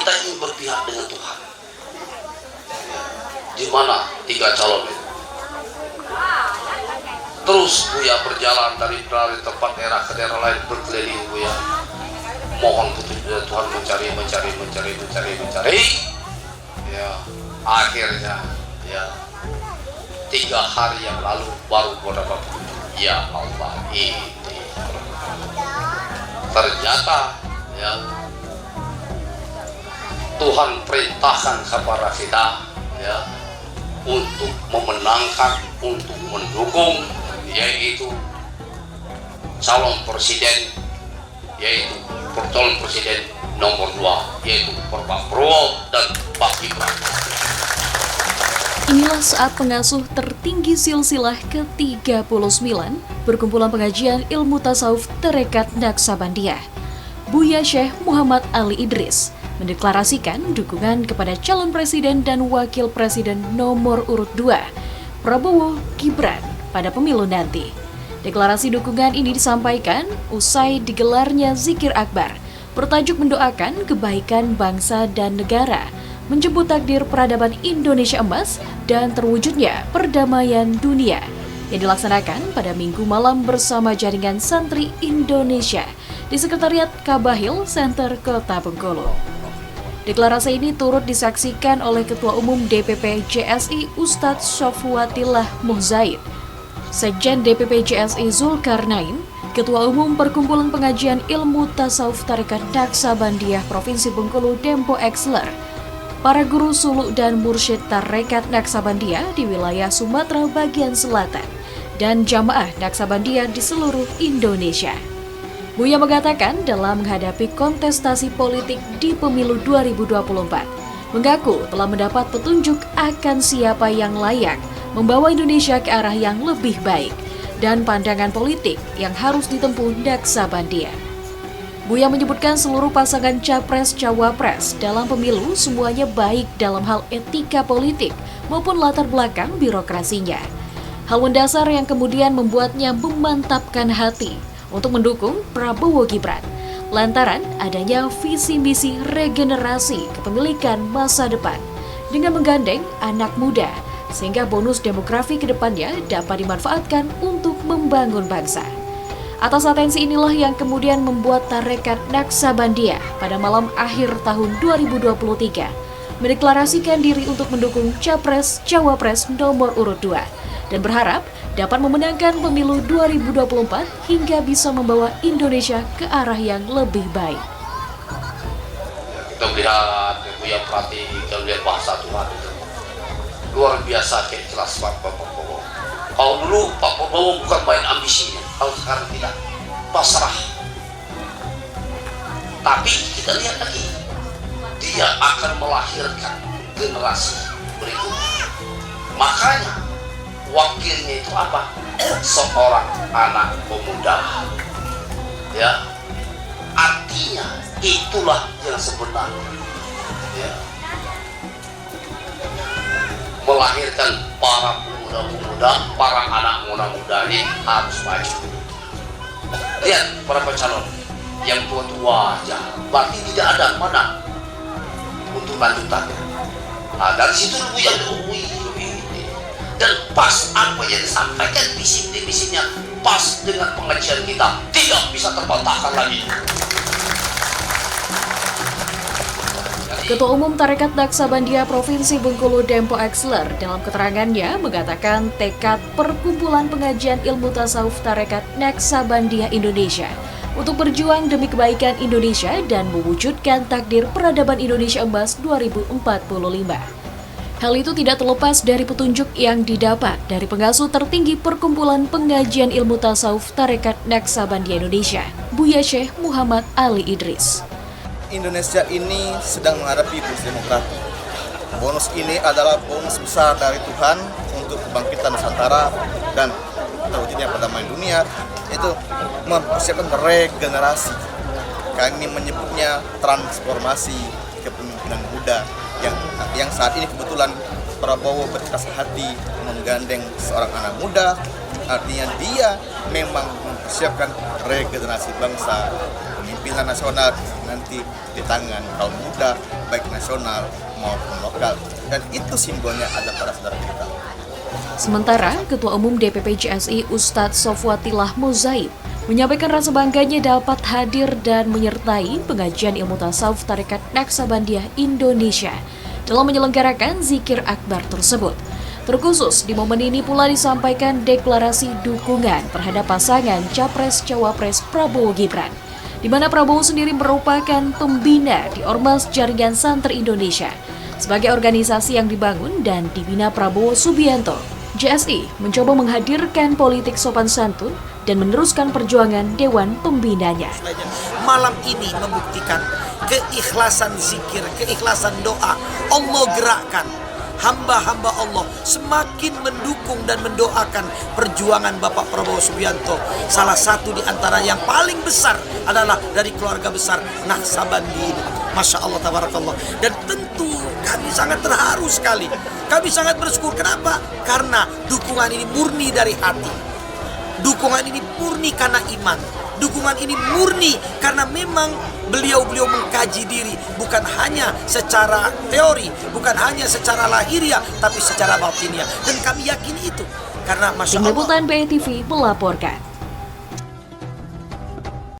kita ingin berpihak dengan Tuhan. Di mana 3 calon itu? Terus Buya berjalan dari tempat daerah ke daerah lain, berkeliling Buya, mohon petunjuk Tuhan, mencari. Ya, akhirnya ya 3 hari yang lalu baru dapat petunjuk. Ya Allah, ini ternyata ya Tuhan perintahkan kepada kita ya untuk memenangkan, untuk mendukung, yaitu calon presiden, yaitu calon presiden nomor 2, yaitu Pak Prabowo dan Pak Gibran. Inilah saat pengasuh tertinggi silsilah ke-39 Perkumpulan Pengajian Ilmu Tasawuf Tarekat Naksabandia, Buya Syekh Muhammad Ali Idris, mendeklarasikan dukungan kepada calon presiden dan wakil presiden nomor urut 2, Prabowo Gibran, pada pemilu nanti. Deklarasi dukungan ini disampaikan usai digelarnya zikir akbar bertajuk mendoakan kebaikan bangsa dan negara, menjemput takdir peradaban Indonesia emas dan terwujudnya perdamaian dunia, yang dilaksanakan pada Minggu malam bersama jaringan Santri Indonesia di Sekretariat Kabahil Center Kota Bengkulu. Deklarasi ini turut disaksikan oleh Ketua Umum DPP JSI Ustadz Sofwatillah Muhzaid, Sekjen DPP JSI Zulkarnain, Ketua Umum Perkumpulan Pengajian Ilmu Tasawuf Tarekat Naksabandia Provinsi Bengkulu Dempo Exler, para guru suluk dan mursyid Tarekat Naksabandia di wilayah Sumatera bagian selatan, dan jamaah Naksabandia di seluruh Indonesia. Buya mengatakan dalam menghadapi kontestasi politik di pemilu 2024, mengaku telah mendapat petunjuk akan siapa yang layak membawa Indonesia ke arah yang lebih baik dan pandangan politik yang harus ditempuh Naksabandia. Buya menyebutkan seluruh pasangan capres-cawapres dalam pemilu semuanya baik dalam hal etika politik maupun latar belakang birokrasinya. Hal mendasar yang kemudian membuatnya memantapkan hati untuk mendukung Prabowo Gibran lantaran adanya visi misi regenerasi kepemilikan masa depan dengan menggandeng anak muda sehingga bonus demografi ke depannya dapat dimanfaatkan untuk membangun bangsa. Atas atensi inilah yang kemudian membuat Tarekat Naksabandia pada malam akhir tahun 2023 mendeklarasikan diri untuk mendukung Capres-Cawapres nomor urut 2 dan berharap dapat memenangkan pemilu 2024 hingga bisa membawa Indonesia ke arah yang lebih baik. Kita melihat, yang perhati, kita melihat bahasa Tuhan itu luar biasa, keikhlasan Pak Prabowo. Kalau dulu Pak Prabowo bukan main ambisinya, kalau sekarang tidak, pasrah. Tapi kita lihat lagi, dia akan melahirkan generasi berikutnya. Makanya wakilnya itu apa? Seorang anak pemuda. Ya, artinya itulah yang sebenarnya. Ya. Melahirkan para pemuda-pemuda, para anak muda-muda ini harus maju. Lihat para calon yang tua-tua aja, berarti tidak ada mana untuk lanjutannya. Nah, dari situ yang dan pas apa yang disampaikan visi-misinya pas dengan pengajian kita, tidak bisa terbantahkan lagi. Ketua Umum Tarekat Naksabandia Provinsi Bengkulu Dempo Exler dalam keterangannya mengatakan tekad Perkumpulan Pengajian Ilmu Tasawuf Tarekat Naksabandia Indonesia untuk berjuang demi kebaikan Indonesia dan mewujudkan takdir peradaban Indonesia emas 2045. Hal itu tidak terlepas dari petunjuk yang didapat dari pengasuh tertinggi Perkumpulan Pengajian Ilmu Tasawuf Tarekat Naksabandia Indonesia, Buya Syekh Muhammad Ali Idris. Indonesia ini sedang menghadapi bonus demokrasi. Bonus ini adalah bonus besar dari Tuhan untuk kebangkitan Nusantara dan terwujudnya perdamaian dunia, itu mempersiapkan regenerasi. Kami menyebutnya transformasi kepemimpinan muda yang saat ini kebetulan Prabowo berkeras hati menggandeng seorang anak muda. Artinya dia memang mempersiapkan regenerasi bangsa, kepemimpinan nasional nanti di tangan kaum muda, baik nasional maupun lokal. Dan itu simbolnya ada pada saudara kita. Sementara Ketua Umum DPP JSI Ustadz Sofwatillah Mozaib menyampaikan rasa bangganya dapat hadir dan menyertai pengajian ilmu tasawuf Tarekat Naksabandiah Indonesia dalam menyelenggarakan zikir akbar tersebut. Terkhusus di momen ini pula disampaikan deklarasi dukungan terhadap pasangan Capres-Cawapres Prabowo Gibran, di mana Prabowo sendiri merupakan pembina di Ormas Jaringan Santri Indonesia sebagai organisasi yang dibangun dan dibina Prabowo Subianto. JSI mencoba menghadirkan politik sopan santun dan meneruskan perjuangan Dewan Pembinanya. Malam ini membuktikan keikhlasan zikir, keikhlasan doa. Allah gerakkan hamba-hamba Allah semakin mendukung dan mendoakan perjuangan Bapak Prabowo Subianto. Salah satu di antara yang paling besar adalah dari keluarga besar Naksabandiah. Masya Allah, tabarakallah. Dan tentu kami sangat terharu sekali. Kami sangat bersyukur. Kenapa? Karena dukungan ini murni dari hati. Dukungan ini murni karena iman. Dukungan ini murni karena memang beliau-beliau mengkaji diri, bukan hanya secara teori, bukan hanya secara lahiriah, tapi secara batiniah. Dan kami yakini itu karena Masya Allah. Tim Liputan BTV melaporkan.